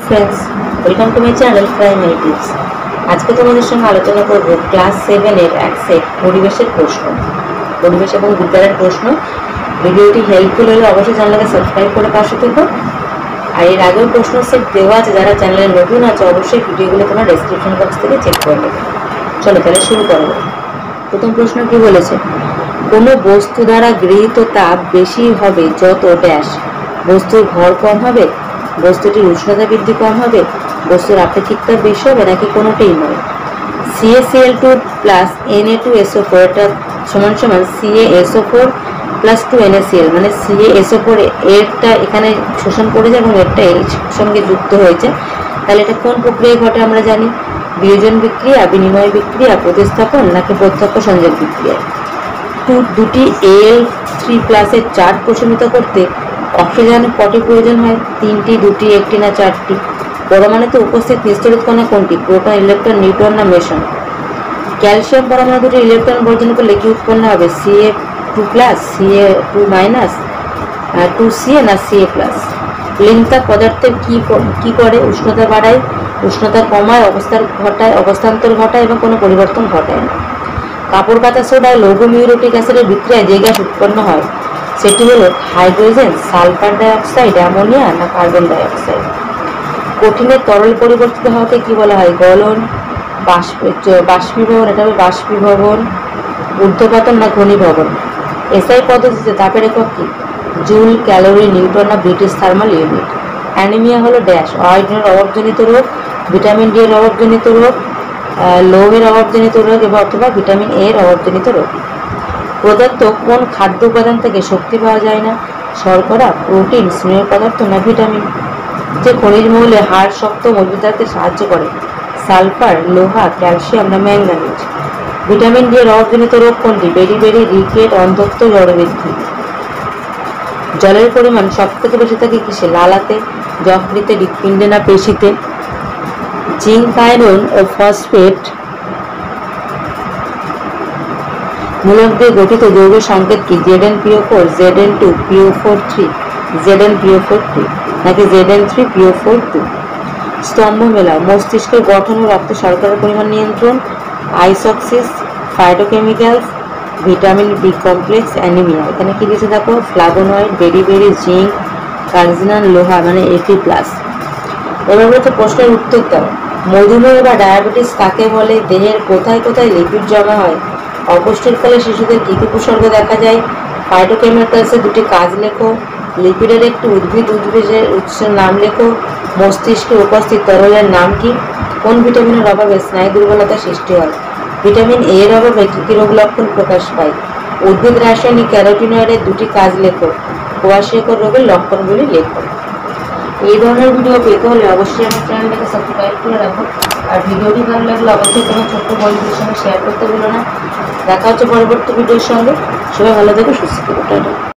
friends, welcome to my channel Primary Tips. আজকে তোমাদের সঙ্গে আলোচনা করব ক্লাস 7 এর এক সেট পরিবেশের প্রশ্ন, পরিবেশ এবং বিজ্ঞানের প্রশ্ন। ভিডিওটি হেল্পফুল হলে অবশ্যই চ্যানেলকে সাবস্ক্রাইব করে পাশে থেকো। আর এর আগেও প্রশ্ন সেট দেওয়া আছে, যারা চ্যানেলে নতুন আছে অবশ্যই ভিডিওগুলো তোমরা ডেসক্রিপশন বক্স থেকে চেক করে নেবে। চলো তাহলে শুরু করবো। প্রথম প্রশ্ন কি বলেছে, কোনো বস্তু দ্বারা গৃহীত তাপ বেশি হবে যত ড্যাশ, বস্তুর ভর কম হবে, বস্তুটির উষ্ণতা বৃদ্ধি কম হবে, বস্তুর আপেক্ষিক তাপ বেশি হবে, নাকি কোনোটাই নয়। CaCl2 প্লাস Na2SO4 এটা সমান সমান CaSO4 প্লাস 2NaCl, মানে CaSO4 এরটা এখানে শোষণ করেছে এবং এরটা এর সঙ্গে যুক্ত হয়েছে। তাহলে এটা কোন প্রক্রিয়ায় ঘটে আমরা জানি, বিয়োজন বিক্রিয়া, বিনিময় বিক্রিয়া, প্রতিস্থাপন, নাকি প্রত্যক্ষ সংযোগ বিক্রিয়ায়। দুটি Al3+ চার্জ প্রশমিত করতে অক্সিজেনের কটি প্রয়োজন হয়, 3টি, 2টি, 1টি না 4টি। পরমাণুতে উপস্থিত নিস্তরিত কণা কোনটি, প্রোটন, ইলেকট্রন, নিউট্রন না মেসন। ক্যালসিয়াম পরমাণু দুটি ইলেকট্রন বর্জন করলে কি উৎপন্ন হবে, Ca2+, Ca2-, 2Ca না Ca+। লিঙ্ক পদার্থের কি করে, উষ্ণতা বাড়ায়, উষ্ণতা কমায়, অবস্থান্তর ঘটায় এবং কোনো পরিবর্তন ঘটায় না। কাপড় কাঁচা সোডায় লৌহ মিউরেটিক অ্যাসিডের বিক্রিয়ায় যে গ্যাস উৎপন্ন হয় সেটি হলো হাইড্রোজেন, সালফার ডাইঅক্সাইড, অ্যামোনিয়া না কার্বন ডাইঅক্সাইড। কঠিনের তরল পরিবর্তিত হওয়াকে কি বলা হয়, গলন, বাষ্পীভবন, এটা হবে বাষ্পীভবন, ঊর্ধ্বপাতন না ঘনীভবন। এসআই পদ্ধতিতে তাপের একক কি, জুল, ক্যালোরি, নিউটন না ব্রিটিশ থার্মাল ইউনিট। অ্যানিমিয়া হলো ড্যাশ, আয়োডিনের অভাবজনিত রোগ, ভিটামিন ডি এর অভাবজনিত রোগ, লৌহের অভাবজনিত রোগ এবং অথবা ভিটামিন এ এর অভাবজনিত রোগ। প্রদত্ত কোন খাদ্য উপাদান থেকে শক্তি পাওয়া যায় না, শর্করা, প্রোটিন, স্নেহ পদার্থ না ভিটামিন। যে খনিজ মৌলে হাড় শক্ত মজবুত রাখতে সাহায্য করে, সালফার, লোহা, ক্যালসিয়াম না ম্যাঙ্গানিজ। ভিটামিন ডি এর অভাবজনিত রোগ কোনটি, বেরি, রিকেট, অন্ধত্ব, জড়বৃদ্ধি। জলের পরিমাণ সব থেকে বেশি থাকে কিসে, লালাতে, যকৃতে, হৃৎপিণ্ডে না পেশিতে। জিঙ্ক, আয়রন ও ফসফেট মূলক দিয়ে গঠিত যৌগের সংকেত কি, Zn-PO4, Zn2-PO4-3, Zn-PO4-3 নাকি Zn3-PO4-2। স্তম্ভ মেলাও, মস্তিষ্কের গঠন ও রক্তে শর্করার পরিমাণ নিয়ন্ত্রণ, আইসক্সিস, phytochemicals, vitamin B complex, anaemia. এখানে কি দিয়েছে দেখো, ফ্লাভোনয়েড, বেরি, জিঙ্ক, কার্জিনান, লোহা মানে Fe+। এবার বলতে প্রশ্নের উত্তর দাও। মধুমেহ বা ডায়াবেটিস কাকে বলে, দেহের কোথায় কোথায় লিপিড জমা হয়, অপুষ্টির শিশুদের কী কী উপসর্গ দেখা যায়, ফাইটোকেমিক্যালসের দুটি কাজ লেখো, লিপিডের একটি উদ্ভিদের উৎসের নাম লেখো, মস্তিষ্কে উপস্থিত তরলের নাম কি, কোন ভিটামিনের অভাবে স্নায়ু দুর্বলতা সৃষ্টি হয়, ভিটামিন এ এর অভাবে কী কী রোগ লক্ষণ প্রকাশ পায়, উদ্ভিদ রাসায়নিক ক্যারোটিনয়েডের দুটি কাজ লেখো, কোয়াশিকর রোগের লক্ষণগুলি লেখো। এই ধরনের ভিডিও পেতে হলে অবশ্যই আমার চ্যানেলটাকে সাবস্ক্রাইব করে রাখো। আর ভিডিওটি ভালো লাগলে অবশ্যই তোমার ছোট্ট বন্ধুদের সঙ্গে শেয়ার করতে ভুলো না। দেখা হচ্ছে পরবর্তী ভিডিওর সঙ্গে। সবাই ভালো থেকো, সুস্থ থেকো, টাটা।